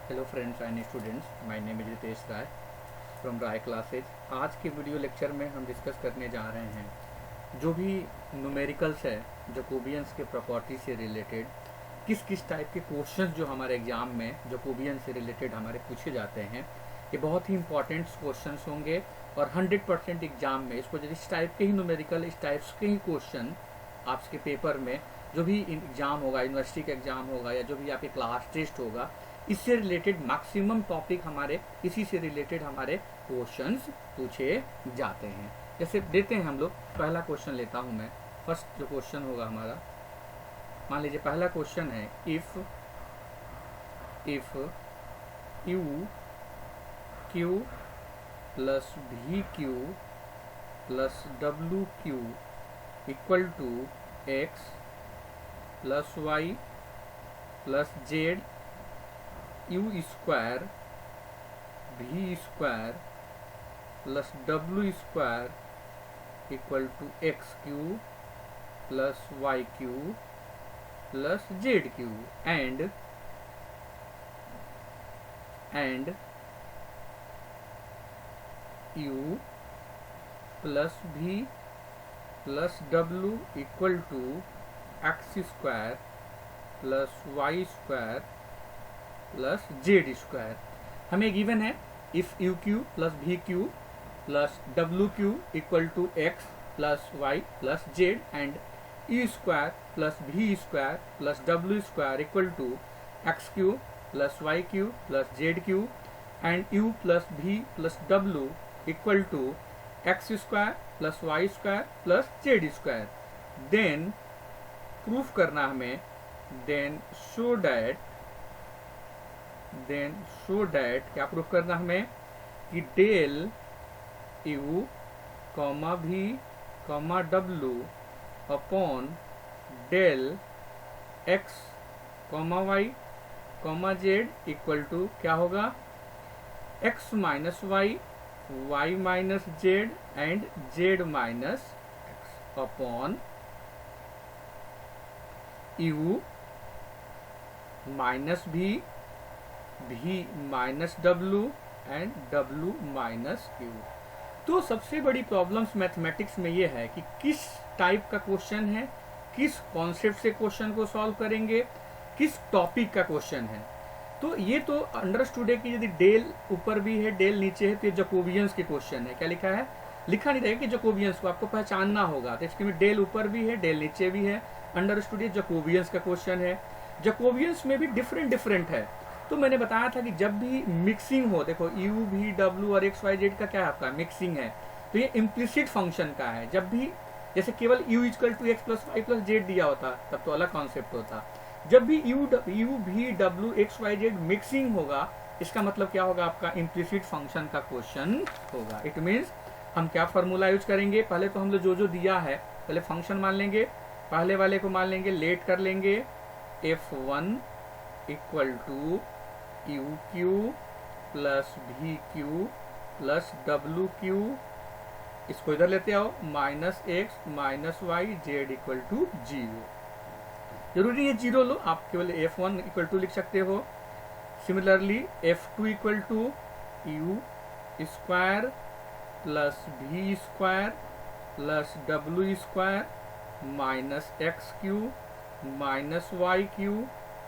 Hello friends and students, my name is Ritesh Rai from Rai classes. आज के video lecture में हम डिस्कस करने जा रहे हैं जो भी न्यूमेरिकल्स है जकोबियंस के प्रॉपर्टी से रिलेटेड, किस किस टाइप के क्वेश्चंस जो हमारे एग्जाम में जकोबियन से रिलेटेड हमारे पूछे जाते हैं। ये बहुत ही इंपॉर्टेंट क्वेश्चंस होंगे और 100% एग्जाम में इसको यदि इस टाइप के ही न्यूमेरिकल, इस टाइप्स के ही क्वेश्चन आपके पेपर में जो भी एग्जाम होगा, यूनिवर्सिटी का एग्जाम होगा या जो भी आपके क्लास टेस्ट होगा, इससे रिलेटेड मैक्सिमम टॉपिक हमारे इसी से रिलेटेड हमारे क्वेश्चंस पूछे जाते हैं। जैसे देते हैं हम लोग, पहला क्वेश्चन लेता हूं मैं। फर्स्ट जो क्वेश्चन होगा हमारा, मान लीजिए पहला क्वेश्चन है if U Q plus we Q plus W Q equal to x plus Y plus Z U square V square plus W square equal to X Q plus Y Q plus Z Q and U plus we plus W equal to X square plus Y square plus Z square. हमें given है if U Q plus we Q plus W Q equal to x plus Y plus Z and U square plus we square plus W square equal to X Q plus Y Q plus Z Q and U plus we plus W equal to X square plus Y square plus Z square. Then proof करना हमें, then show that क्या proof करना हमें कि del you comma we comma W upon del x comma Y comma Z equal to क्या होगा, X minus Y, y minus Z and Z minus X upon U minus V minus W and W minus Q. तो सबसे बड़ी problems mathematics में ये है कि किस टाइप का क्वेश्चन है, किस कॉन्सेप्ट से क्वेश्चन को सॉल्व करेंगे, किस टॉपिक का क्वेश्चन है। तो ये तो अंडरस्टूड है कि यदि डेल ऊपर भी है डेल नीचे है तो ये जकोबियंस के क्वेश्चन है। क्या लिखा है, लिखा नहीं रहेगा कि जकोबियंस को आपको पहचानना होगा। तो इसके में डेल ऊपर भी है डेल नीचे भी है, अंडरस्टूड ये जकोबियंस का क्वेश्चन है। जकोबियंस में भी डिफरेंट है। तो मैंने बताया था कि जब भी मिक्सिंग हो, देखो यू वी डब्ल्यू और एक्स वाई जेड का क्या है, आपका मिक्सिंग है, तो ये इम्प्लिसिट फंक्शन का है। जब भी जैसे केवल u equal to x plus Y plus z दिया होता तब तो अलग कॉन्सेप्ट होता। जब भी यू वी डब्ल्यू एक्स वाई जेड मिक्सिंग होगा, इसका मतलब क्या होगा, आपका इम्प्लिसिट फंक्शन का क्वेश्चन होगा। इट मीन्स हम क्या फॉर्मूला यूज करेंगे, पहले तो हम लोग जो दिया है पहले फंक्शन मान लेंगे, पहले वाले को मान लेंगे, लेट कर लेंगे f1 equal to u Q plus we Q plus W q, इसको इधर लेते आओ, minus x minus y z equal to 0। जरूरी है 0 लो, आप केवल f1 इक्वल टू लिख सकते हो। Similarly f2 equal to u square plus we square plus W square minus x q minus y Q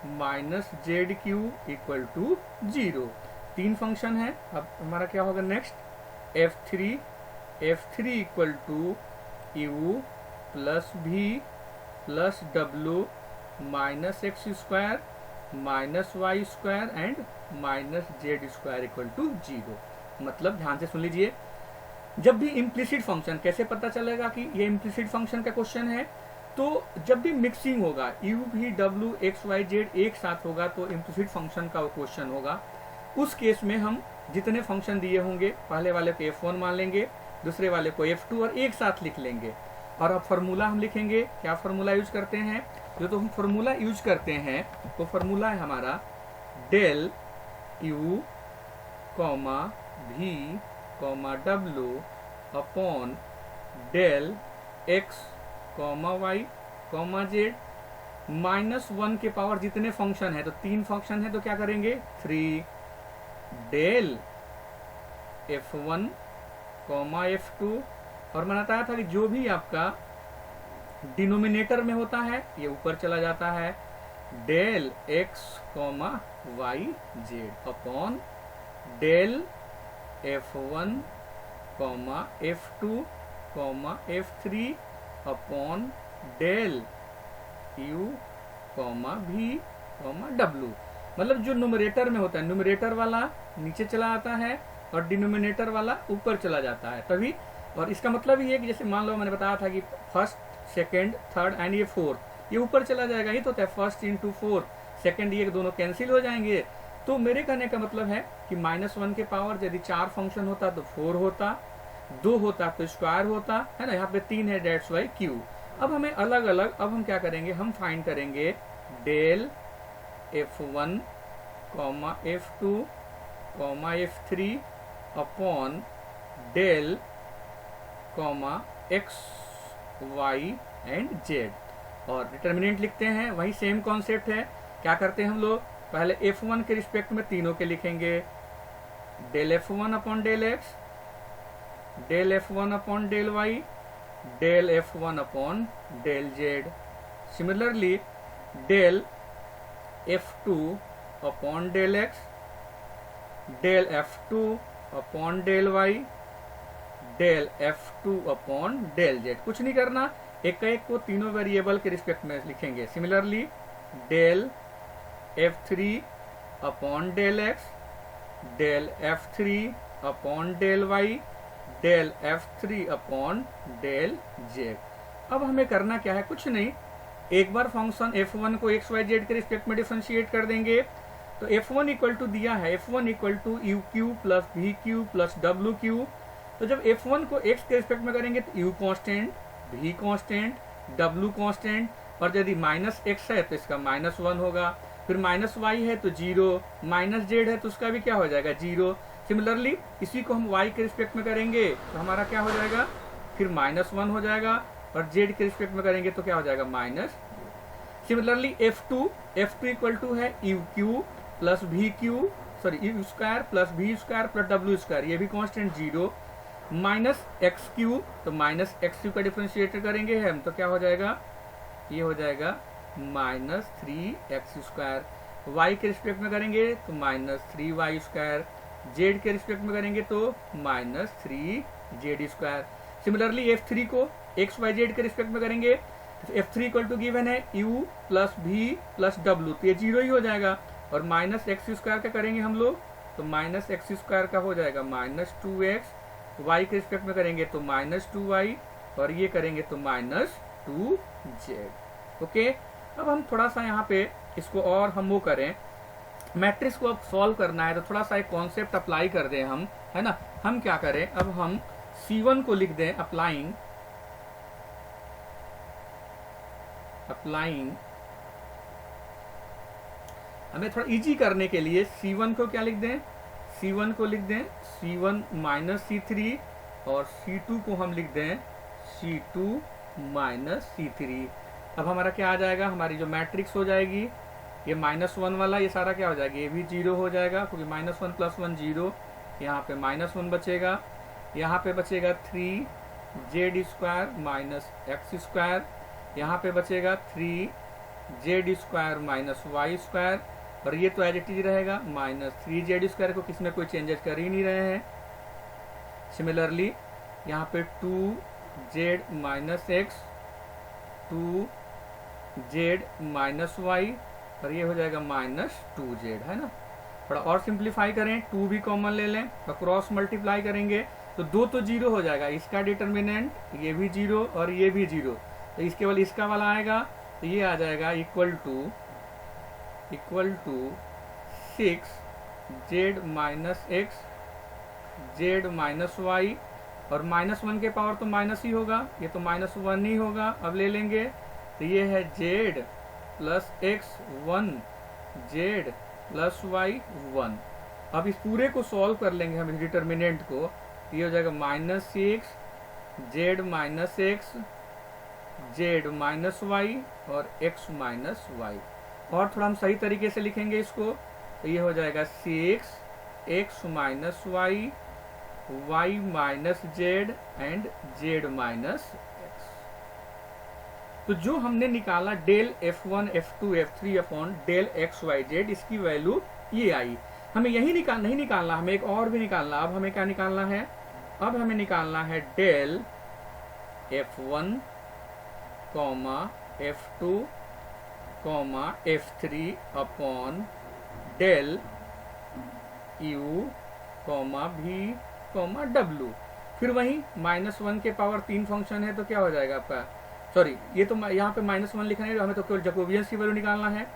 minus z Q equal to 0। 3 function है। अब हमारा क्या होगा next, f3 equal to u plus we plus डब्ल्यू minus x square minus Y square and minus Z square equal to 0। मतलब ध्यान से सुन लीजिए, जब भी इम्प्लिसिट फंक्शन, कैसे पता चलेगा कि ये इम्प्लिसिट फंक्शन का क्वेश्चन है, तो जब भी मिक्सिंग होगा, यू वी डब्ल्यू एक्स वाई जेड एक साथ होगा तो इम्प्लिसिट फंक्शन का वो क्वेश्चन होगा। उस केस में हम जितने फंक्शन दिए होंगे, पहले वाले को f1 मान लेंगे, दूसरे वाले को f2 और एक साथ लिख लेंगे। और अब फॉर्मूला हम लिखेंगे, क्या फॉर्मूला यूज करते हैं, जो तो हम फॉर्मूला यूज करते हैं तो फॉर्मूला है हमारा del you comma we comma W upon del x comma Y comma z -1 के पावर जितने फंक्शन है, तो 3 फंक्शन है तो क्या करेंगे 3 डेल F1 F2, और मैंने बताया था कि जो भी आपका डिनोमिनेटर में होता है ये ऊपर चला जाता है, del x y z upon del F1 F2 F3 upon del u v w। मतलब जो न्यूमरेटर में होता है, न्यूमरेटर वाला नीचे चला आता है और डिनोमिनेटर वाला ऊपर चला जाता है तभी। और इसका मतलब ये है कि जैसे मान लो मैंने बताया था कि फर्स्ट, सेकंड, थर्ड एंड ये फोर्थ, ये ऊपर चला जाएगा। ये तो होता है फर्स्ट इंटू फोर्थ, सेकंड, ये दोनों कैंसिल हो जाएंगे। तो मेरे कहने का मतलब है कि -1 के पावर यदि 4 फंक्शन होता तो 4 होता, 2 होता तो स्क्वायर होता है ना, यहाँ पे 3 है, डेट्स वाई क्यू। अब हमें अलग अलग, अब हम क्या करेंगे, हम फाइंड करेंगे del F1 F2 F3 upon del x y and z, और डिटर्मिनेंट लिखते हैं, वही सेम कॉन्सेप्ट है। क्या करते हैं हम लोग, पहले F1 के रिस्पेक्ट में तीनों के लिखेंगे, del F1 upon del x, del F1 upon del y, del F1 upon del z। Similarly del F2 upon del x, del F2 upon del y, del F2 upon del z। कुछ नहीं करना, एक को तीनों variable के respect में लिखेंगे। Similarly del F3 upon del x, del F3 upon del y, del F3 upon del z। अब हमें करना क्या है, कुछ नहीं, एक बार फंक्शन F1 को x y z के रिस्पेक्ट में डिफरेंशिएट कर देंगे। तो F1 इक्वल टू दिया है, F1 equal to u Q plus we Q plus W q. तो जब F1 को x के रिस्पेक्ट में करेंगे तो u constant, v constant, w constant, और यदि -x है तो इसका -1 होगा, फिर -y है तो 0, -z है तो उसका भी क्या हो जाएगा 0। सिमिलरली इसी को हम y के रिस्पेक्ट में करेंगे तो हमारा क्या हो जाएगा, फिर -1 हो जाएगा, और z के रिस्पेक्ट में करेंगे तो क्या हो जाएगा minus. Similarly F2 equal to है u Q plus we cube, sorry u square plus we square plus W square, ये भी कांस्टेंट 0, माइनस एक्स क्यू, तो माइनस एक्स क्यू का डिफरेंशिएट करेंगे हम तो क्या हो जाएगा, ये हो जाएगा -3x स्क्वायर। y के रिस्पेक्ट में करेंगे तो -3y स्क्वायर, z के रिस्पेक्ट में करेंगे तो -3z स्क्वायर। सिमिलरली F3 को x y z के रिस्पेक्ट में करेंगे तो F3 इक्वल टू गिवन है u plus v plus w, तो ये 0 ही हो जाएगा, और -x स्क्वायर का करेंगे हम लोग तो -x स्क्वायर का हो जाएगा -2x, y के रिस्पेक्ट में करेंगे तो -2y, और ये करेंगे तो -2z। ओके, अब हम थोड़ा सा यहाँ पे इसको और हम वो करें, मैट्रिक्स को अब सॉल्व करना है तो थोड़ा सा एक कॉन्सेप्ट अप्लाई कर दें हम, है ना। हम क्या करें, अब हम C1 को लिख दें, अप्लाइंग हमें थोड़ा इजी करने के लिए C1 को क्या लिख दें, C1 को लिख दें C1 माइनस C3, और C2 को हम लिख दें C2 माइनस C3। अब हमारा क्या आ जाएगा, हमारी जो मैट्रिक्स हो जाएगी ये -1 वाला, ये सारा क्या हो जाएगा, ये भी 0 हो जाएगा, क्योंकि -1 + 1 0, यहाँ पे -1 बचेगा, यहाँ पे बचेगा 3z square minus x square, यहाँ पे बचेगा 3z square minus Y square, और ये तो एज इट इज रहेगा -3z स्क्वायर को किसी में कोई चेंजेस कर ही नहीं रहे हैं। सिमिलरली यहाँ पे 2z minus x, 2z minus y, और ये हो जाएगा -2z, है ना। थोड़ा और सिंप्लीफाई करें, 2 भी कॉमन ले लें और क्रॉस मल्टीप्लाई करेंगे तो 2 तो 0 हो जाएगा, इसका डिटर्मिनेंट ये भी 0 और ये भी 0, तो इसके केवल इसका वाला आएगा, तो ये आ जाएगा equal to 6z minus x, z minus y, और -1 के पावर तो माइनस ही होगा, ये तो -1 ही होगा। अब ले लेंगे तो ये है z plus x 1, z plus y 1। अब इस पूरे को सॉल्व कर लेंगे हम, इस डिटर्मिनेंट को, ये हो जाएगा -6 z minus x z minus y और एक्स माइनस वाई। और थोड़ा हम सही तरीके से लिखेंगे इसको, तो ये हो जाएगा 6 x minus Y, y minus Z and Z minus x. तो जो हमने निकाला del F1 F2 F3 upon del x y z, इसकी वैल्यू ये आई। हमें यही नहीं निकालना, हमें एक और भी निकालना। अब हमें क्या निकालना है? अब हमें निकालना है del F1 F2 F3 upon del U V W। फिर वही -1 के पावर 3 फंक्शन है, तो क्या हो जाएगा आपका, सॉरी ये तो यहाँ पे -1 लिखना है, हमें तो केवल जैकोबियंस की वैल्यू निकालना है।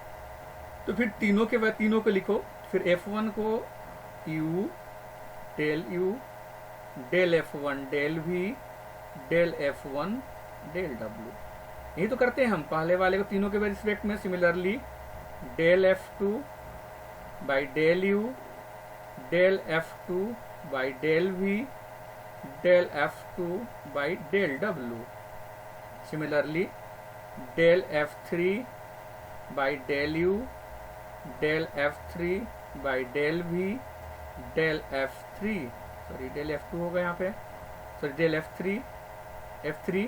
तो फिर तीनों को लिखो। फिर F1 को U del F1 del V del F1 del W। यही तो करते हैं हम पहले वाले को तीनों के रिस्पेक्ट में। Similarly del F2 by del U del F2 by del V del F2 by del W। Similarly del F3 by del U del F3 by del V del F3, sorry del F2 होगा यहाँ पे, sorry del F3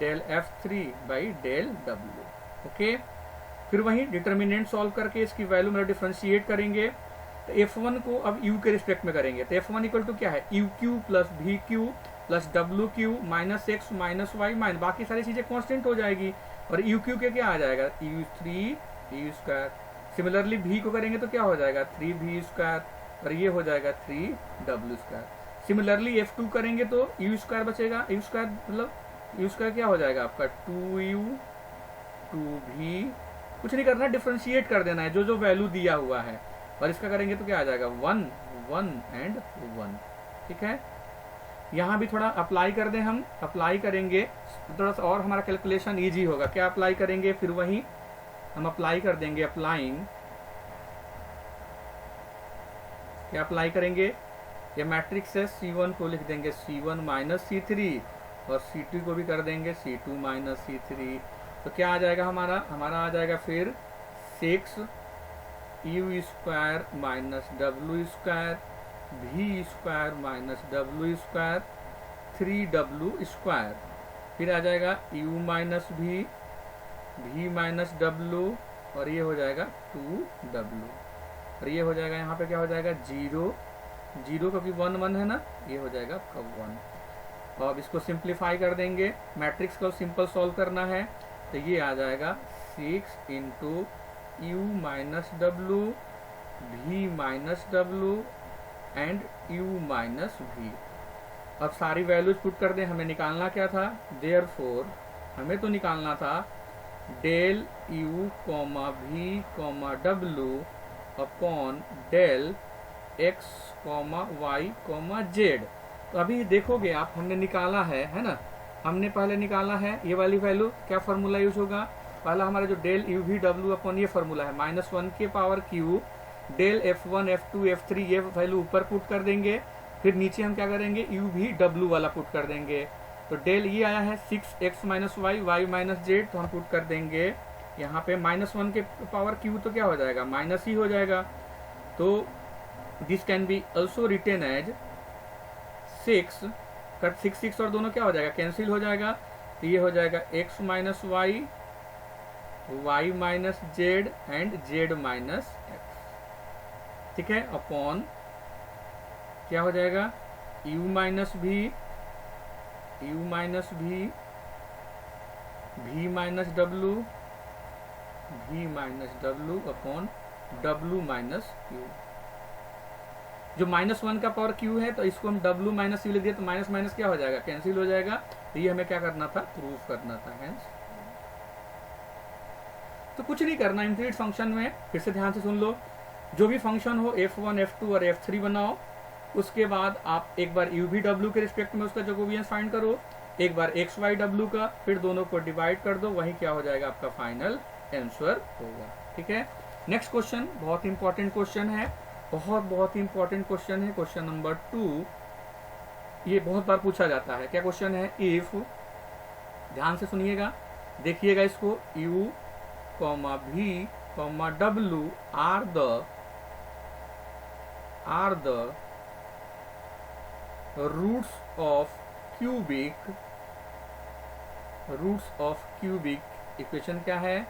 del F3 by del W। Okay, फिर वही determinant solve करके इसकी value मतलब differentiate करेंगे। तो F1 को अब U के रिस्पेक्ट में करेंगे, तो F1 इक्वल टू क्या है, UQ plus VQ plus WQ minus x minus y minus बाकी सारी चीजें कांस्टेंट हो जाएगी। और UQ के क्या आ जाएगा, U3 U square. Similarly V को करेंगे तो क्या हो जाएगा, 3V स्क्वायर, और ये हो जाएगा 3W स्क्वायर। सिमिलरली F2 करेंगे तो U स्क्वायर बचेगा, U स्क्वायर मतलब U स्क्वायर क्या हो जाएगा आपका 2U 2V, कुछ नहीं करना, डिफरेंशिएट कर देना है जो जो वैल्यू दिया हुआ है। और इसका करेंगे तो क्या आ जाएगा 1 1 एंड 1। ठीक है, यहाँ भी थोड़ा अप्लाई कर दें, हम अप्लाई करेंगे थोड़ा सा और हमारा कैलकुलेशन इजी होगा। क्या अप्लाई करेंगे, फिर वही हम अप्लाई कर देंगे, अप्लाइंग क्या अप्लाई करेंगे, ये मैट्रिक्स है, C1 को लिख देंगे C1 माइनस C3 और C2 को भी कर देंगे C2 माइनस C3। तो क्या आ जाएगा हमारा आ जाएगा फिर 6U square minus W square V square minus W square 3W square. फिर आ जाएगा U minus V minus W और ये हो जाएगा 2W। और ये हो जाएगा यहाँ पे क्या हो जाएगा 0 क्योंकि 1 1 है ना, ये हो जाएगा आपका 1। और अब इसको सिंप्लीफाई कर देंगे, मैट्रिक्स को सिंपल सॉल्व करना है, तो ये आ जाएगा 6 into U minus W V minus W and U minus V। अब सारी वैल्यूज पुट कर दें, हमें निकालना क्या था, देयरफॉर हमें तो निकालना था del U V W upon del X Y Z। तो अभी देखोगे आप, हमने निकाला है ना, हमने पहले निकाला है ये वाली वैल्यू, क्या फार्मूला यूज होगा, पहला हमारा जो del U V W upon ये फार्मूला है -1 के power Q del F1 F2 F3, ये वैल्यू ऊपर पुट कर देंगे। फिर नीचे हम क्या करेंगे, U V W वाला पुट कर देंगे। तो डेल ये आया है 6x minus Y y minus z, तो हम पुट कर देंगे यहाँ पे -1 के पावर Q, तो क्या हो जाएगा माइनस ही हो जाएगा। तो this can be also written as 6 cut 6 और दोनों क्या हो जाएगा, कैंसिल हो जाएगा। तो ये हो जाएगा x minus Y y minus Z and Z minus x. ठीक है, अपॉन क्या हो जाएगा U minus V V minus W upon W minus Q। जो -1 का पावर Q है, तो इसको हम W माइनस Q लिख दिए, तो माइनस माइनस क्या हो जाएगा, कैंसिल हो जाएगा। तो ये हमें क्या करना था, प्रूव करना था। हेंस तो कुछ नहीं करना, इंफिनिट फंक्शन में फिर से ध्यान से सुन लो, जो भी फंक्शन हो F1 F2 और F3 बनाओ, उसके बाद आप एक बार U V W के रिस्पेक्ट में उसका जैकोबियंस फाइंड करो, एक बार X Y W का, फिर दोनों को डिवाइड कर दो, वही क्या हो जाएगा आपका फाइनल आंसर होगा। ठीक है, नेक्स्ट क्वेश्चन बहुत इंपॉर्टेंट क्वेश्चन है, बहुत इंपॉर्टेंट क्वेश्चन है, क्वेश्चन नंबर 2। ये बहुत बार पूछा जाता है, क्या क्वेश्चन है, इफ ध्यान से सुनिएगा, देखिएगा इसको, u, v, w are the roots of cubic equation क्या है,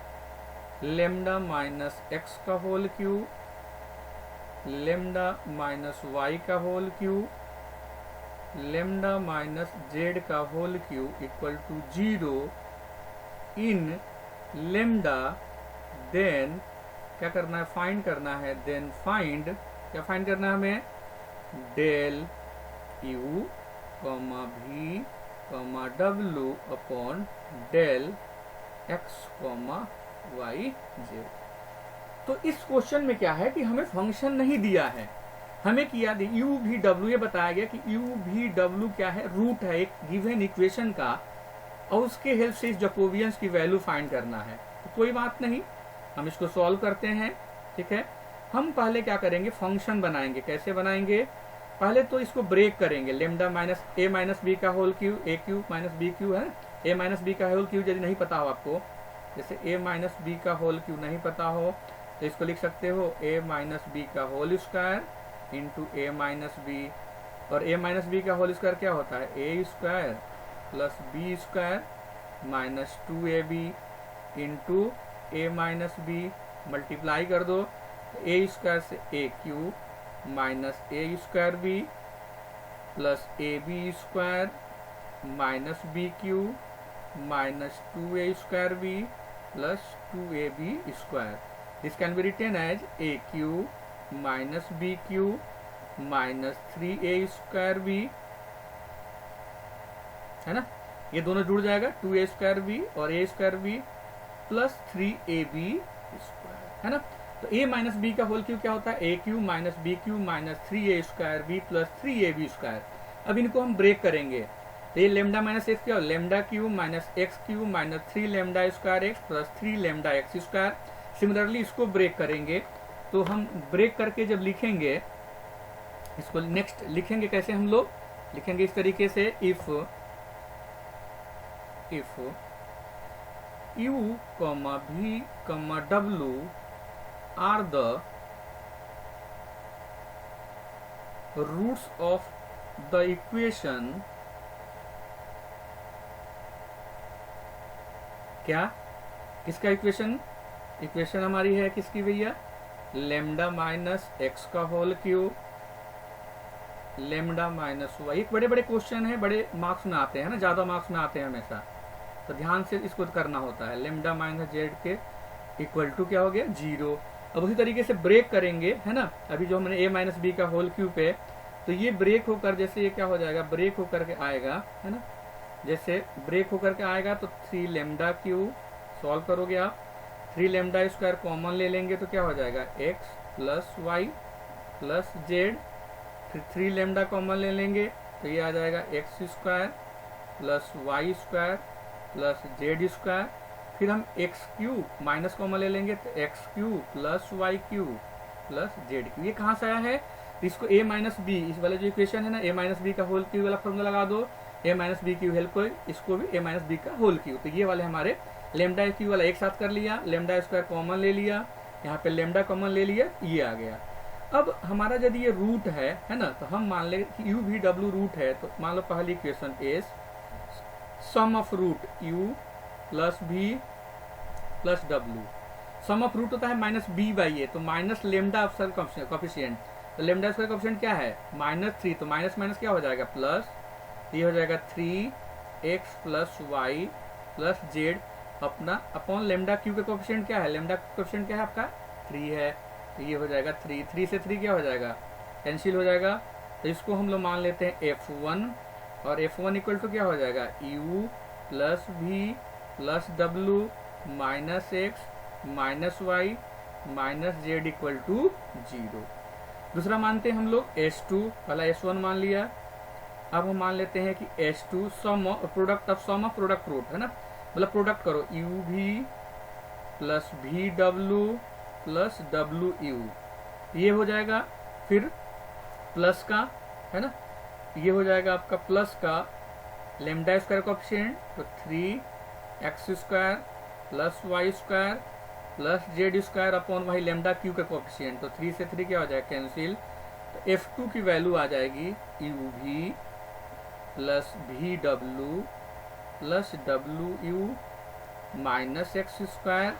लेमडा माइनस एक्स का whole cube, lambda minus y का whole cube, lambda minus z का whole cube equal to 0 in lambda, then क्या करना है, फाइंड करना है, देन फाइंड, क्या फाइंड करना है हमें, del u v w upon del x y z। तो इस क्वेश्चन में क्या है कि हमें फंक्शन नहीं दिया है, हमें किया यू वी डब्ल्यू, ये बताया गया कि यू वी डब्ल्यू क्या है, रूट है एक गिवन इक्वेशन का, और उसके हेल्प से इस जैकोबियंस की वैल्यू फाइंड करना है। तो कोई बात नहीं, हम इसको सॉल्व करते हैं, ठीक है। हम पहले क्या करेंगे, फंक्शन बनाएंगे। कैसे बनाएंगे, पहले तो इसको ब्रेक करेंगे, lambda minus a minus b का whole cube, a cube minus b cube है, ए माइनस बी का होल क्यू यदि नहीं पता हो आपको, जैसे ए माइनस बी का होल क्यू नहीं पता हो तो इसको लिख सकते हो ए माइनस बी का होल स्क्वायर इंटू ए माइनस बी, और ए माइनस बी का होल स्क्वायर क्या होता है, a square plus b square minus 2ab into A minus b, multiply कर दो, ए स्क्वायर से a cube minus a square b plus a b square minus b cube minus 2a square b plus 2ab square. This can be written as a cube minus b cube minus 3a square b, है ना, ये दोनों जुड़ जाएगा, 2a square b और a square b plus 3ab square, है ना। तो a माइनस बी का होल क्यू क्या होता है, a cube minus b cube minus 3a square b plus 3ab square. अब इनको हम ब्रेक करेंगे, तो ये लेमडा माइनस एक्स क्या हो, lambda Q minus x q minus 3 lambda square x plus 3 lambda x square. Similarly इसको ब्रेक करेंगे, तो हम ब्रेक करके जब लिखेंगे इसको, नेक्स्ट लिखेंगे कैसे, हम लोग लिखेंगे इस तरीके से, if u, v, w are the roots of the equation, क्या, किसका इक्वेशन, इक्वेशन हमारी है किसकी भैया, लेमडा माइनस एक्स का whole cube, lambda minus y. एक बड़े बड़े क्वेश्चन है, बड़े मार्क्स में आते हैं ना, ज्यादा मार्क्स में आते हैं हमेशा, तो ध्यान से इसको करना होता है। लेमडा माइनस जेड के इक्वल टू क्या हो गया, 0। अब उसी तरीके से ब्रेक करेंगे, है ना, अभी जो हमने ए माइनस बी का होल क्यूब पे, तो ये ब्रेक होकर जैसे ये क्या हो जाएगा, ब्रेक होकर के आएगा, है ना, जैसे ब्रेक होकर के आएगा तो 3 लेमडा क्यू, सॉल्व करोगे आप, 3 लेमडा स्क्वायर कॉमन ले लेंगे तो क्या हो जाएगा, x plus Y plus z, फिर 3 लेमडा कॉमन ले लेंगे तो ये आ जाएगा x square plus Y square plus Z square, फिर हम एक्स क्यूब माइनस कॉमन ले लेंगे तो x cube plus y cube plus z cube. ये कहाँ से आया है, तो इसको ए माइनस बी, इस वाला जो इक्वेशन है ना, ए माइनस बी का होल क्यूब वाला फॉर्मूला लगा दो, ए माइनस बी क्यू हेल्प को, इसको भी ए माइनस बी का होल क्यूब, तो ये वाले हमारे लेमडा क्यू वाला एक साथ कर लिया, लेमडा स्क्वायर कॉमन ले लिया, यहाँ पे लेमडा कॉमन ले लिया, ये आ गया। अब हमारा यदि ये रूट है ना, तो हम मान ले कि यू वी डब्ल्यू रूट है, तो मान लो पहली equation is sum of root u plus v plus w। Sum of root होता है माइनस बी बाई ए, तो माइनस लेमडा कॉफिशिएंट, तो लेमडा स्क्वायर कॉफिशिएंट क्या है, -3, तो माइनस माइनस क्या हो जाएगा, प्लस, ये हो जाएगा 3x plus Y plus z अपना अपॉन लेमडा क्यू का कॉफिशिएंट क्या है, लेमडा कॉफिशिएंट क्या है आपका 3 है, तो ये हो जाएगा 3 से 3 क्या हो जाएगा, कैंसिल हो जाएगा, तो इसको हम लोग मान लेते हैं f1, और f1 इक्वल टू क्या हो जाएगा, u plus v plus w minus x minus y minus z equal to 0। दूसरा मानते हैं हम लोग s2, पहला s1 मान लिया, अब हम मान लेते हैं कि s2 sum product of sum of product root, है ना, मतलब प्रोडक्ट करो uv प्लस vw प्लसwu, ये हो जाएगा, फिर प्लस का, है ना, ये हो जाएगा आपका प्लस का लेमडा स्क्वायर कोएफिशिएंट, तो 3 x square plus Y square plus Z square upon वही लेमडा क्यू का कोफिशिएंट। तो 3 से 3 क्या हो जाएगा, कैंसिल। तो F2 की वैल्यू आ जाएगी you V plus V W plus W U minus x square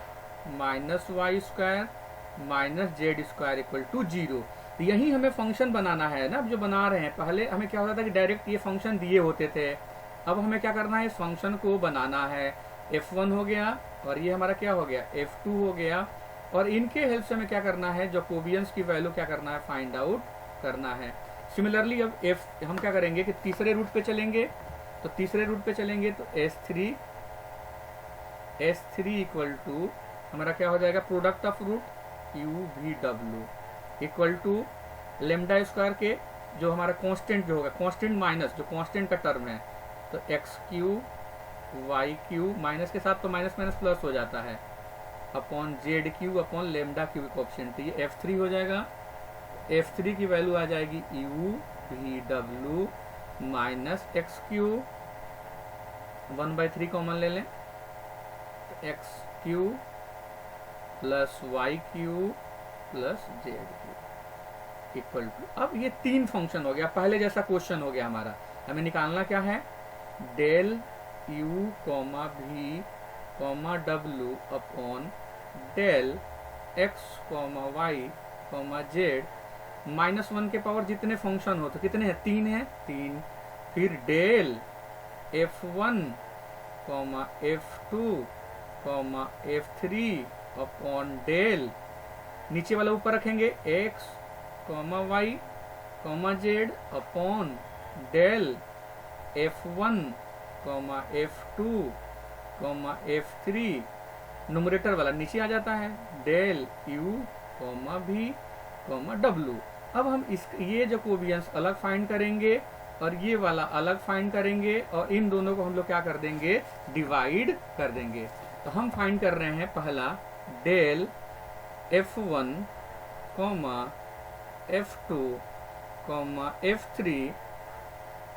minus Y square minus Z square equal to 0। तो यही हमें फंक्शन बनाना है ना, अब जो बना रहे हैं। पहले हमें क्या होता था कि डायरेक्ट ये फंक्शन दिए होते थे, अब हमें क्या करना है, इस फंक्शन को बनाना है। F1 हो गया और ये हमारा क्या हो गया, F2 हो गया। और इनके हेल्प से हमें क्या करना है, जैकोबियंस की वैल्यू क्या करना है, फाइंड आउट करना है। सिमिलरली अब हम क्या करेंगे कि तीसरे रूट पे चलेंगे। तो तीसरे रूट पे चलेंगे तो S3 इक्वल टू हमारा क्या हो जाएगा, product of root u v डब्ल्यू इक्वल टू लेमडा स्क्वायर के जो हमारा कांस्टेंट जो होगा, कांस्टेंट माइनस जो कांस्टेंट का टर्म है, तो x cube y Q minus के साथ तो माइनस माइनस प्लस हो जाता है, upon z cube upon lambda cube coefficient. ये F3 हो जाएगा। F3 की वैल्यू आ जाएगी यू वी डब्ल्यू माइनस एक्स क्यू 1/3 कॉमन ले लें, तो x Q plus Y Q plus Z Q equal to. अब ये 3 फंक्शन हो गया, पहले जैसा क्वेश्चन हो गया हमारा। हमें निकालना क्या है, del you comma we comma W upon del x comma Y comma z -1 के पावर जितने फंक्शन हो, तो कितने हैं, 3 हैं, 3। फिर del F1 comma F2 comma F3 upon del, नीचे वाला ऊपर रखेंगे, x comma Y comma z upon del F1 comma F2 comma F3, numerator वाला नीचे आ जाता है, del u comma v comma w। अब हम ये जैकोबियंस अलग फाइंड करेंगे और ये वाला अलग फाइंड करेंगे, और इन दोनों को हम लोग क्या कर देंगे, डिवाइड कर देंगे। तो हम फाइंड कर रहे हैं पहला del F1 comma F2 comma F3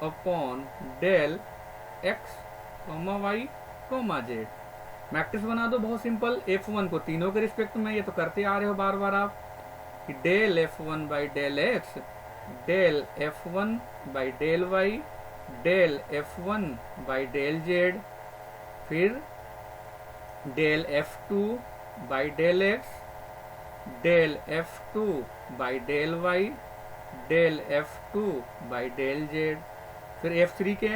upon del x comma Y comma z. Matrix बना दो, बहुत सिंपल। F1 को तीनों के रिस्पेक्ट में, ये तो करते आ रहे हो बार बार आप, कि del F1 by del x, del F1 by del y, del F1 by del z, फिर del F2 by del x, del F2 by del y, del F2 by del z, फिर F3 के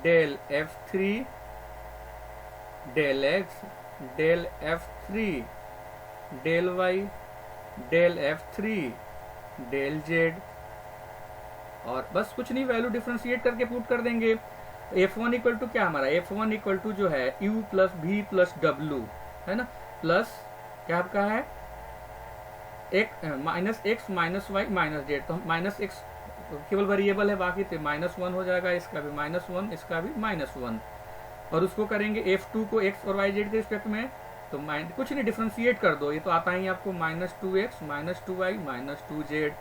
del F3 del x, del F3 del y, del F3 del z, और बस कुछ नहीं, value differentiate करके put कर देंगे। F1 equal to क्या हमारा, F1 इक्वल टू जो है u plus v plus w है ना, प्लस क्या आपका है minus x minus y minus z. तो माइनस एक्स केवल वेरिएबल है, बाकी तो -1 हो जाएगा, इसका भी -1, इसका भी -1। और उसको करेंगे F2 को x और y जेड के रिस्पेक्ट में, तो कुछ नहीं, डिफ्रेंशिएट कर दो, ये तो आता ही आपको -2x -2y -2z।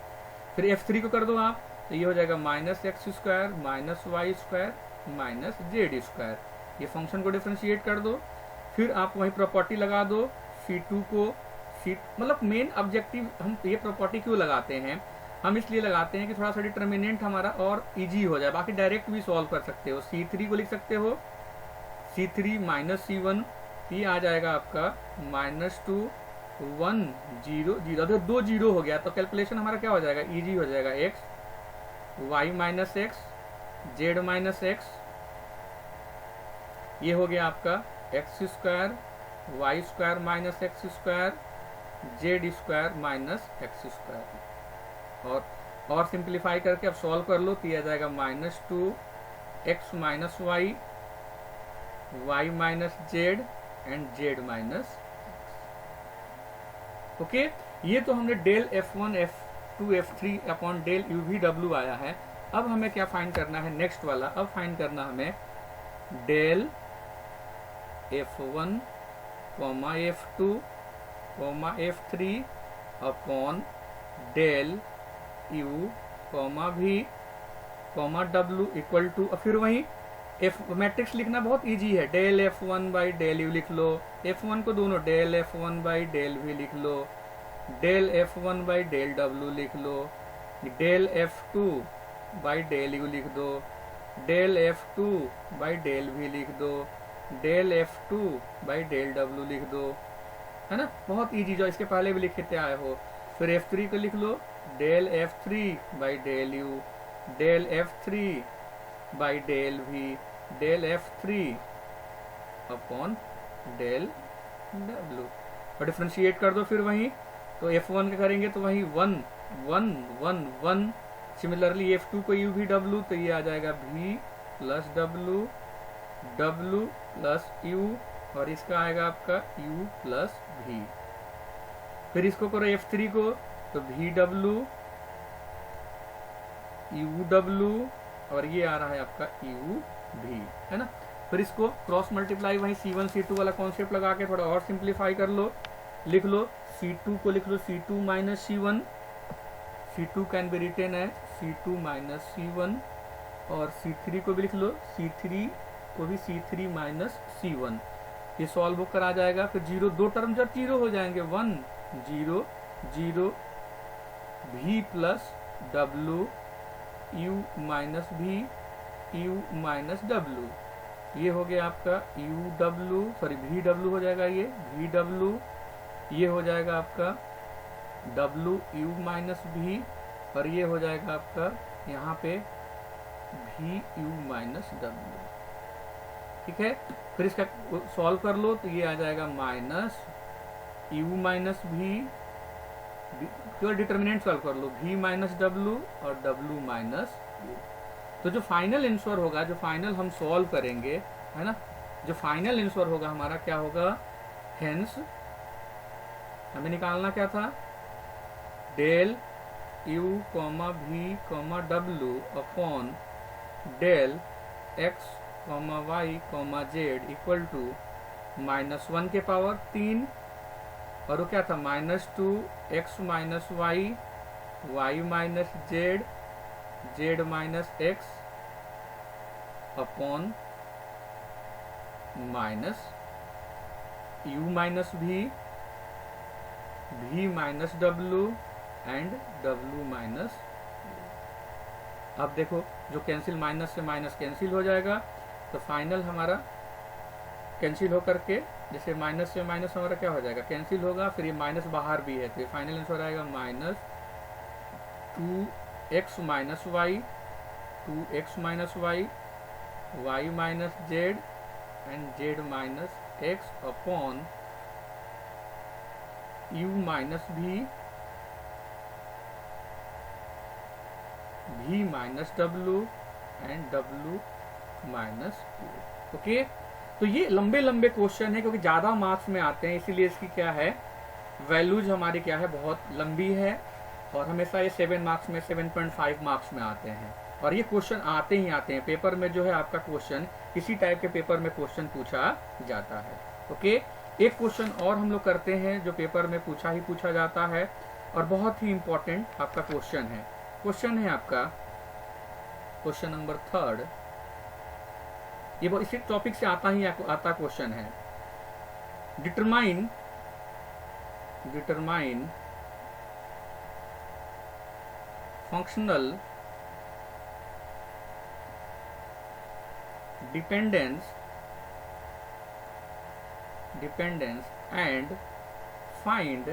फिर F3 को कर दो आप, तो ये हो जाएगा -x square -y square -z square. ये फंक्शन को डिफ्रेंशिएट कर दो। फिर आप वही प्रॉपर्टी लगा दो, C2 को मतलब मेन ऑब्जेक्टिव हम ये प्रॉपर्टी क्यों लगाते हैं, हम इसलिए लगाते हैं कि थोड़ा सा डिटर्मिनेंट हमारा और इजी हो जाए। बाकी डायरेक्ट भी सॉल्व कर सकते हो, C3 को लिख सकते हो C3 माइनस C1, ये आ जाएगा आपका -2 1 0 0। अगर 2 0 हो गया तो कैलकुलेशन हमारा क्या हो जाएगा, इजी हो जाएगा, x y minus x z minus x, ये हो गया आपका x square y square minus x square z square minus x square. और सिंप्लीफाई करके अब सॉल्व कर लो, तो यह आ जाएगा -2 x minus y y minus Z and Z minus. Okay, ये तो हमने del F1 F2 F3 upon del UVW आया है। अब हमें क्या फाइंड करना है, नेक्स्ट वाला, अब फाइंड करना हमें del F1 comma F2 comma F3 upon del U comma V comma W equal to, फिर वही एफ मैट्रिक्स लिखना बहुत इजी है, del F1 by del u लिख लो, F1 को दोनों del F1 by del v लिख लो, del F1 by del W लिख लो, del F2 by del u लिख दो, del F2 by del v लिख दो, del F2 by del W लिख दो, है ना, बहुत इजी, जो इसके पहले भी लिखते आए हो। फिर F3 को लिख लो, del F3 by del u, del F3 by del v, del F3 upon del W, और डिफ्रेंशिएट कर दो फिर वहीं, तो F1 का करेंगे तो वही 1 1 1 1, सिमिलरली F2 को U भी W, तो ये आ जाएगा V plus W, W plus U, और इसका आएगा आपका U प्लस V। फिर इसको करो F3 को, तो VW UW, और ये आ रहा है आपका UV, है ना। फिर इसको क्रॉस मल्टीप्लाई वही C1 C2 वाला कॉन्सेप्ट लगा के थोड़ा और सिंप्लीफाई कर लो, लिख लो C2 को लिख लो C2 minus C1, C2 can be written है C2 माइनस C1, और C3 को भी लिख लो C3 को भी C3 माइनस C1, ये सॉल्व होकर आ जाएगा। फिर जीरो, दो टर्म जब जीरो हो जाएंगे 1 0 0, V plus W U minus V U minus W, ये हो गया आपका UW, सॉरी VW हो जाएगा, ये VW, ये हो जाएगा आपका WU माइनस V, और ये हो जाएगा आपका यहाँ पे VU माइनस W, ठीक है। फिर इसका सॉल्व कर लो, तो ये आ जाएगा माइनस U माइनस V, केवल डिटर्मिनेंट सॉल्व कर लो, V माइनस W और W माइनस U। तो जो फाइनल आंसर होगा, जो फाइनल हम सॉल्व करेंगे, है ना, जो फाइनल आंसर होगा हमारा क्या होगा, हेंस हमें निकालना क्या था, del U comma V comma W upon del X comma Y comma Z equal to -1 के पावर 3, और वो क्या था -2 X minus Y, Y minus Z, Z minus X upon minus U minus V, V minus W and W minus. अब देखो जो cancel, minus से minus cancel हो जाएगा, तो फाइनल हमारा कैंसिल होकर के, जैसे माइनस से माइनस हमारा क्या हो जाएगा, कैंसिल होगा, फिर ये माइनस बाहर भी है, तो ये फाइनल आंसर आएगा -2x minus y, 2x minus y, y minus z and z minus x upon u minus v, v minus w and w minus u। Okay, तो ये लंबे लंबे क्वेश्चन है, क्योंकि ज़्यादा मार्क्स में आते हैं, इसीलिए इसकी क्या है, वैल्यूज हमारी क्या है, बहुत लंबी है, और हमेशा ये 7 मार्क्स में, 7.5 मार्क्स में आते हैं, और ये क्वेश्चन आते ही आते हैं पेपर में, जो है आपका क्वेश्चन इसी टाइप के पेपर में क्वेश्चन पूछा जाता है। ओके, एक क्वेश्चन और हम लोग करते हैं जो पेपर में पूछा जाता है, और बहुत ही इंपॉर्टेंट आपका क्वेश्चन है। क्वेश्चन है आपका क्वेश्चन नंबर 3, ये इसी टॉपिक से आता क्वेश्चन है, determine functional dependence and find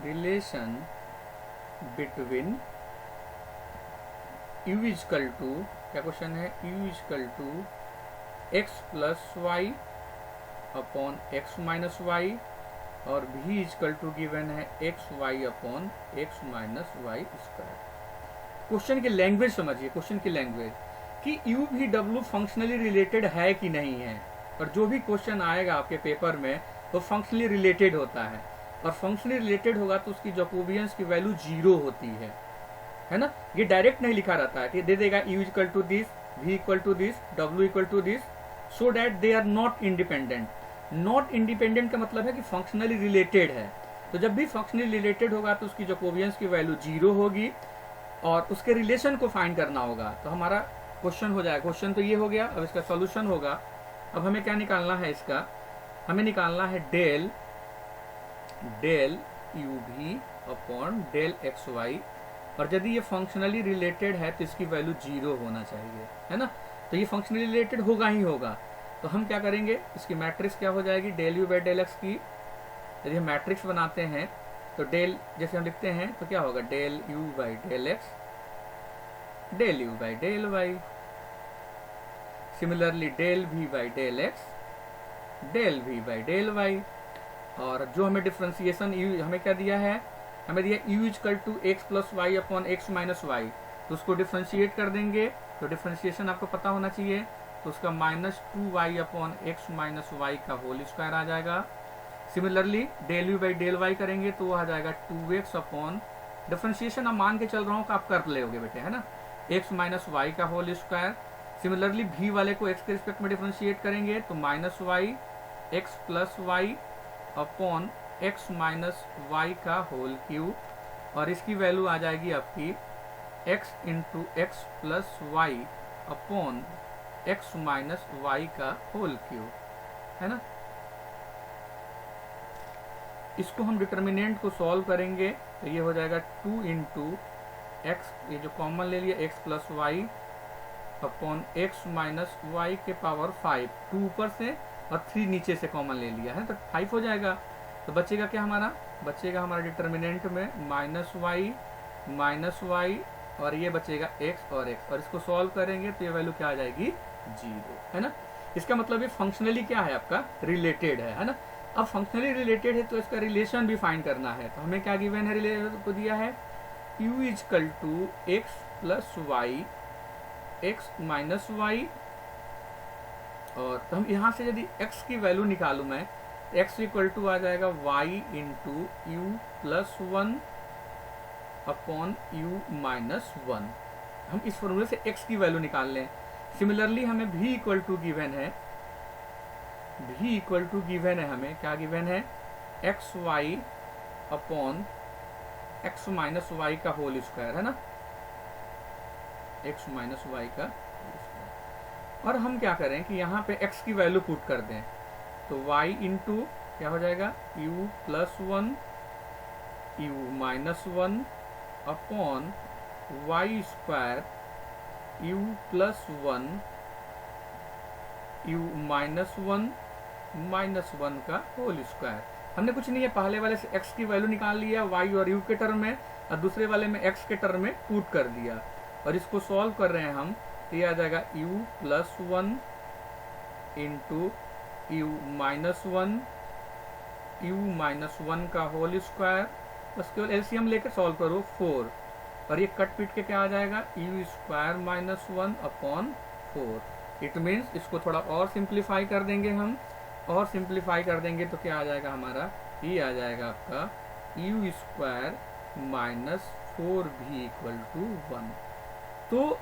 relation between u equal to, क्या क्वेश्चन है, u equal to x plus y upon x minus y, और v इक्वल टू गिवन है x y upon x minus Y square. Question की language समझिए, question की language कि u भी w functionally related है कि नहीं है, और जो भी क्वेश्चन आएगा आपके पेपर में वो फंक्शनली रिलेटेड होता है, और फंक्शनली रिलेटेड होगा तो उसकी जैकोबियंस की वैल्यू 0 होती है ना, ये डायरेक्ट नहीं लिखा रहता है कि दे देगा u equal to this, v equal to this, w equal to this, so that they are not independent. Not independent का मतलब है कि फंक्शनली रिलेटेड है, तो जब भी फंक्शनली रिलेटेड होगा तो उसकी जैकोबियंस की वैल्यू 0 होगी, और उसके रिलेशन को फाइंड करना होगा। तो हमारा क्वेश्चन हो जाएगा, क्वेश्चन तो ये हो गया, अब इसका सॉल्यूशन होगा। अब हमें क्या निकालना है इसका, हमें निकालना है डेल यू भी अपॉन डेल एक्स वाई, और यदि ये फंक्शनली रिलेटेड है तो इसकी वैल्यू 0 होना चाहिए, है ना। तो ये फंक्शनली रिलेटेड होगा ही होगा। तो हम क्या करेंगे, इसकी मैट्रिक्स क्या हो जाएगी, del u by del x की यदि हम मैट्रिक्स बनाते हैं तो डेल जैसे हम लिखते हैं तो क्या होगा, del u by del x, del u by del y, similarly del v by del x, del v by del y. और जो हमें डिफ्रेंसिएशन हमें क्या दिया है, हमें दिया u equal to x plus y upon x minus y, तो उसको डिफ्रेंशिएट कर देंगे। तो डिफ्रेंशिएशन आपको पता होना चाहिए, तो उसका -2y upon x minus y का होल स्क्वायर आ जाएगा। Similarly del u by del y करेंगे तो वो आ जाएगा 2x अपॉन, डिफ्रेंशिएशन अब मान के चल रहा हूँ कि आप कर लेोगे बेटे, है ना, एक्स माइनस वाई का होल स्क्वायर। सिमिलरली v वाले को x के रिस्पेक्ट में डिफ्रेंशिएट करेंगे तो -y x plus y upon x minus y का होल क्यूब, और इसकी वैल्यू आ जाएगी आपकी x into x plus y upon x minus y का होल क्यूब, है ना। इसको हम डिटर्मिनेंट को सॉल्व करेंगे तो ये हो जाएगा 2 इंटू एक्स, ये जो कॉमन ले लिया x plus y upon x minus y के पावर 5, 2 ऊपर से और 3 नीचे से कॉमन ले लिया है तो 5 हो जाएगा। तो बचेगा क्या हमारा, बचेगा हमारा डिटर्मिनेंट में माइनस वाई और ये बचेगा x और x, और इसको सॉल्व करेंगे तो ये वैल्यू क्या आ जाएगी 0, है ना। इसका मतलब ये फंक्शनली क्या है आपका, रिलेटेड है ना। अब फंक्शनली रिलेटेड है तो इसका रिलेशन भी फाइंड करना है। तो हमें क्या गिवन है, रिलेशन को दिया है u equal to x plus y x minus y, और तो हम यहाँ से यदि x की वैल्यू निकालू मैं, x इक्वल टू आ जाएगा y into you plus 1 upon U minus 1। हम इस फॉर्मूले से x की वैल्यू निकाल लें। सिमिलरली हमें v इक्वल टू गिवन है, v इक्वल टू गिवन है, हमें क्या गिवन है, x y upon x minus y का होल स्क्वायर, है ना, एक्स माइनस वाई का होल स्क्वायर। और हम क्या करें कि यहाँ पे x की वैल्यू पुट कर दें तो y इंटू क्या हो जाएगा, u plus 1 u minus 1 upon y square u plus 1 u minus 1 का होल स्क्वायर। हमने कुछ नहीं है, पहले वाले से x की वैल्यू निकाल लिया y और u के टर्म में, और दूसरे वाले में x के टर्म में पुट कर दिया, और इसको सॉल्व कर रहे हैं हम। तो ये आ जाएगा u plus 1 into u minus 1 का होल स्क्वायर, बस केवल एलसीएम लेकर सॉल्व करो 4, और ये कट पीट के क्या आ जाएगा, u square minus 1 upon 4। It means इसको थोड़ा और सिंप्लीफाई कर देंगे हम, और सिंप्लीफाई कर देंगे तो क्या आ जाएगा हमारा, ये आ जाएगा आपका u square minus 4v equal to 1। तो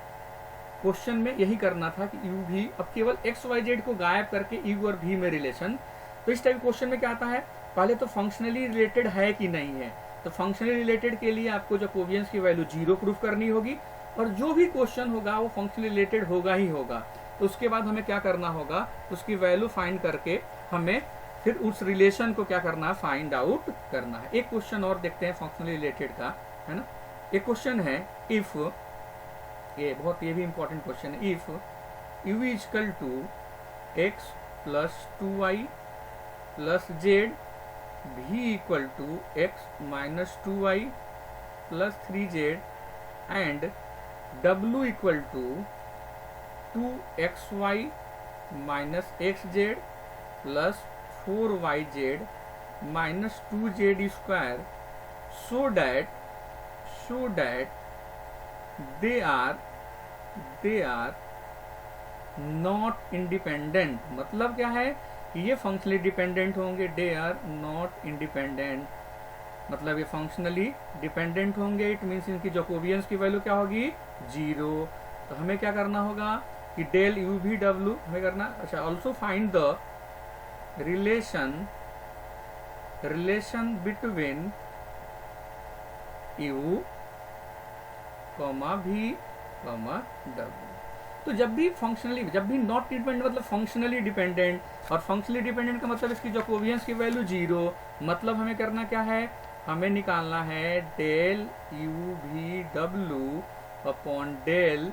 क्वेश्चन में यही करना था कि u भी, अब केवल x y z को गायब करके u और v में रिलेशन। तो इस टाइप क्वेश्चन में क्या आता है, पहले तो फंक्शनली रिलेटेड है कि नहीं है। तो फंक्शनली रिलेटेड के लिए आपको जैकोबियंस की वैल्यू 0 प्रूफ करनी होगी, और जो भी क्वेश्चन होगा वो फंक्शनली रिलेटेड होगा ही होगा। तो उसके बाद हमें क्या करना होगा, उसकी वैल्यू फाइंड करके हमें फिर उस रिलेशन को क्या करना है, फाइंड आउट करना है। एक क्वेश्चन और देखते हैं फंक्शनली रिलेटेड का, है ना। एक क्वेश्चन है, इफ, ये भी इंपॉर्टेंट क्वेश्चन है, if u equal to x plus 2y plus z, v equal to x minus 2y plus 3z, and w equal to 2xy minus xz plus 4yz minus 2z square, so that they are not independent। मतलब क्या है कि ये functionally dependent होंगे, they are not independent, मतलब ये functionally dependent होंगे। It means इनकी जैकोबियंस की वैल्यू क्या होगी, 0। तो हमें क्या करना होगा कि डेल यू भी डब्ल्यू हमें करना, अच्छा, also find the relation between u comma भी कॉमा डब्ल्यू। तो जब भी नॉट डिपेंडेंट मतलब फंक्शनली डिपेंडेंट, और फंक्शनली डिपेंडेंट का मतलब इसकी जैकोबियंस की वैल्यू 0, मतलब हमें करना क्या है, हमें निकालना है डेल यू भी डब्ल्यू upon del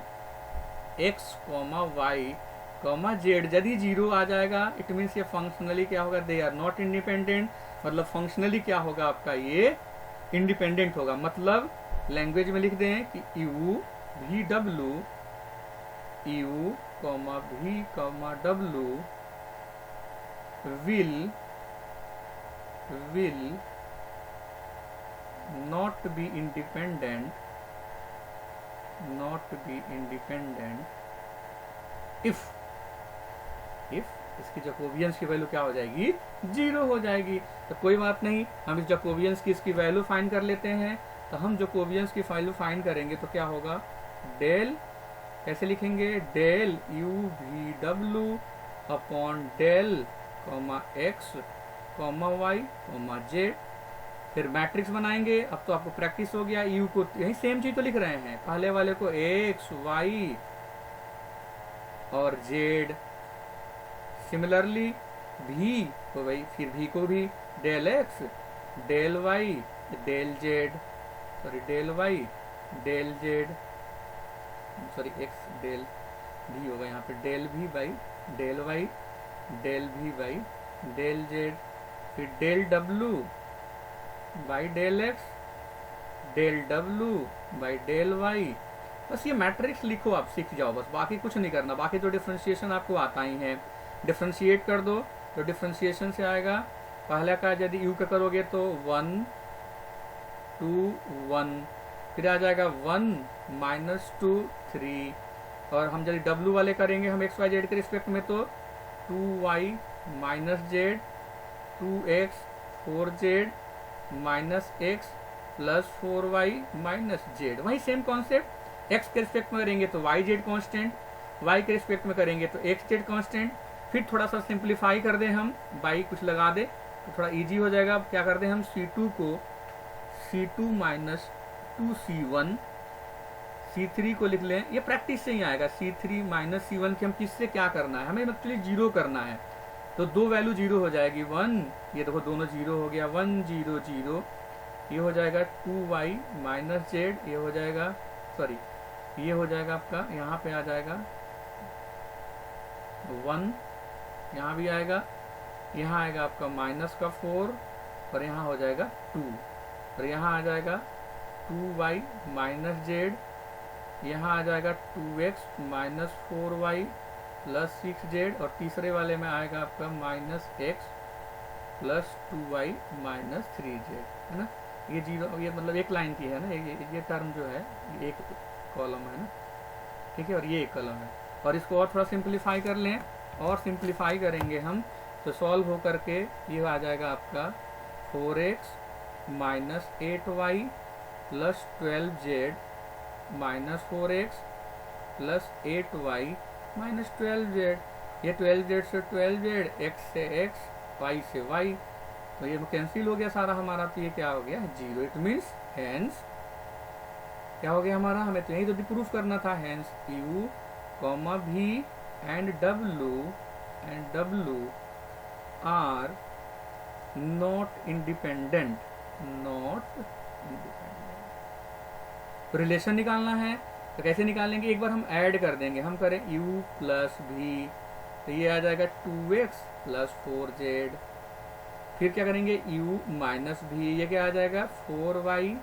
x comma Y comma z. यदि 0 आ जाएगा इट मीन्स ये फंक्शनली क्या होगा, दे आर नॉट इंडिपेंडेंट, मतलब फंक्शनली क्या होगा आपका, ये इंडिपेंडेंट होगा। मतलब लैंग्वेज में लिख दें कि यू भी डब्ल्यू, यू कॉमा भी comma W will not be independent if इसकी जैकोबियंस की वैल्यू क्या हो जाएगी, 0 हो जाएगी। तो कोई बात नहीं, हम इस जैकोबियंस की इसकी वैल्यू फाइंड कर लेते हैं। तो हम जैकोबियंस की वैल्यू फाइंड करेंगे तो क्या होगा, डेल कैसे लिखेंगे, डेल यू वी डब्ल्यू upon del comma x comma Y comma z. फिर मैट्रिक्स बनाएंगे। अब तो आपको प्रैक्टिस हो गया, यू को यही सेम चीज तो लिख रहे हैं, पहले वाले को एक्स वाई और जेड। सिमिलरली भी तो भाई फिर भी को भी del x del Y del Z, sorry del Y del Z, sorry X del भी होगा यहाँ पे, del B by del Y del B by del Z. फिर del W by del x del W by del Y. बस ये matrix लिखो, आप सीख जाओ, बस बाकी कुछ नहीं करना। बाकी तो डिफ्रेंशिएशन आपको आता ही है, डिफ्रेंशिएट कर दो तो डिफ्रेंशिएशन से आएगा। पहला का यदि यू का करोगे तो 1 2 1, फिर आ जाएगा 1 -2 3, और हम यदि डब्लू वाले करेंगे हम एक्स वाई जेड के रिस्पेक्ट में तो 2y minus Z 2x 4z minus x plus 4y minus Z. वही सेम कॉन्सेप्ट, x के रिस्पेक्ट में करेंगे तो y जेड कॉन्स्टेंट, y के रिस्पेक्ट में करेंगे तो x जेड कॉन्स्टेंट। फिर थोड़ा सा सिंप्लीफाई कर दें हम, बाई कुछ लगा दे तो थोड़ा इजी हो जाएगा। अब क्या कर दें हम, C2 को C2 माइनस 2C1, C3 को लिख लें, ये प्रैक्टिस से ही आएगा। C3 माइनस C1 की हम किससे क्या करना है, हमें एक्चुअली 0 करना है। तो दो वैल्यू 0 हो जाएगी, 1 ये देखो दोनों 0 हो गया, 1 0 0, ये हो जाएगा 2y माइनस जेड, ये हो जाएगा सॉरी ये हो जाएगा आपका, यहाँ पे आ जाएगा 1, यहाँ भी आएगा, यहाँ आएगा आपका माइनस का 4 और यहाँ हो जाएगा 2, और यहाँ आ जाएगा 2y माइनस जेड, यहाँ आ जाएगा 2x minus 4y plus 6z, और तीसरे वाले में आएगा आपका minus x plus 2y minus 3z, है ना। ये 0, ये मतलब एक लाइन की है ना, ये टर्म जो है ये एक कॉलम है ना, ठीक है, और ये एक कॉलम है। और इसको और थोड़ा सिंप्लीफाई कर लें, और सिंप्लीफाई करेंगे हम तो सॉल्व हो करके ये आ जाएगा आपका 4x minus 8y plus 12z minus 4x plus 8y minus 12z। ये 12z से 12z, x से x, y से y, तो ये कैंसिल हो गया सारा हमारा, तो ये क्या हो गया 0। इट मीन्स हैंस क्या हो गया हमारा, हमें तो यही तो प्रूफ करना था, hence u comma v and w are not independent, तो रिलेशन निकालना है तो कैसे निकालेंगे, एक बार हम ऐड कर देंगे, हम करें u प्लस v, तो ये आ जाएगा 2x प्लस 4z। फिर क्या करेंगे u माइनस v, ये क्या आ जाएगा 4y।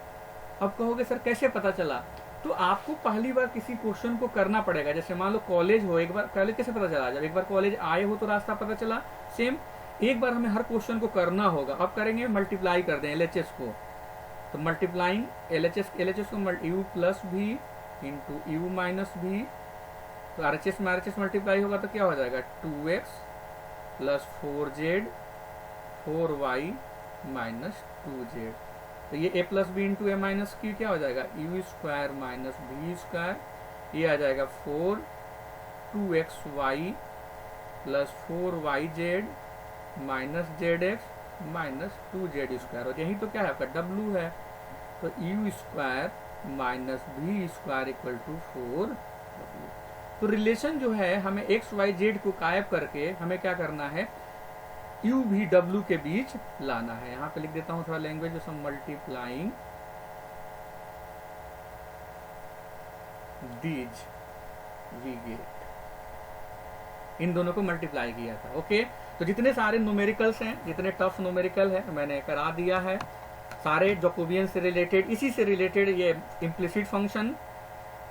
अब कहोगे सर कैसे पता चला, तो आपको पहली बार किसी क्वेश्चन को करना पड़ेगा। जैसे मान लो कॉलेज हो, एक बार कॉलेज कैसे पता चला, जब एक बार कॉलेज आए हो तो रास्ता पता चला, सेम एक बार हमें हर क्वेश्चन को करना होगा। अब करेंगे मल्टीप्लाई कर दें LHS को, तो मल्टीप्लाइंग LHS को u plus v into you minus v, तो RHS में RHS मल्टीप्लाई होगा तो क्या हो जाएगा 2x plus 4z 4y minus 2z। तो ये a plus B into A minus Q क्या हो जाएगा U square minus v square, ये आ जाएगा 4 2xy plus 4yz minus zx minus 2z square, और यही तो क्या है आपका w है। तो U square minus B square equal to 4W। तो रिलेशन जो है हमें एक्स वाई जेड को गायब करके हमें क्या करना है, यू भी डब्ल्यू के बीच लाना है। यहाँ पे लिख देता हूँ थोड़ा लैंग्वेज, जैसे मल्टीप्लाइंग दीज वी गेट, इन दोनों को मल्टीप्लाई किया था। ओके, तो जितने सारे न्यूमेरिकल्स हैं, जितने टफ न्यूमेरिकल है मैंने करा दिया है, सारे जैकोबियन से रिलेटेड, इसी से रिलेटेड ये इम्प्लिसिट फंक्शन,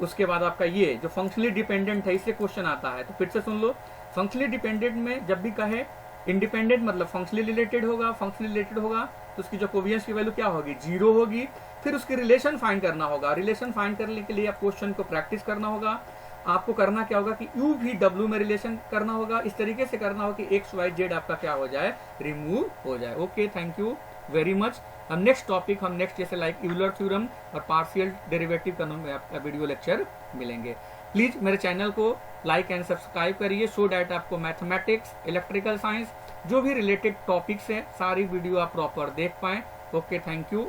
उसके बाद आपका ये जो फंक्शनली डिपेंडेंट है, इससे क्वेश्चन आता है। तो फिर से सुन लो, फंक्शनली डिपेंडेंट में जब भी कहे इंडिपेंडेंट मतलब फंक्शनली रिलेटेड होगा, फंक्शनली रिलेटेड होगा तो उसकी जैकोबियंस की वैल्यू क्या होगी, 0 होगी। फिर उसकी रिलेशन फाइंड करना होगा, रिलेशन फाइंड करने के लिए आप क्वेश्चन को प्रैक्टिस करना होगा। आपको करना क्या होगा कि यू भी डब्ल्यू में रिलेशन करना होगा, इस तरीके से करना होगा कि एक्स वाई जेड आपका क्या हो जाए, रिमूव हो जाए। Okay, thank you very much. हम नेक्स्ट टॉपिक, हम नेक्स्ट जैसे लाइक यूलर थ्योरम और पार्शियल डेरिवेटिव का आपका वीडियो लेक्चर मिलेंगे। प्लीज मेरे चैनल को लाइक एंड सब्सक्राइब करिए, सो डैट आपको मैथमेटिक्स, इलेक्ट्रिकल साइंस जो भी रिलेटेड टॉपिक्स हैं सारी वीडियो आप प्रॉपर देख पाएं। Okay, thank you.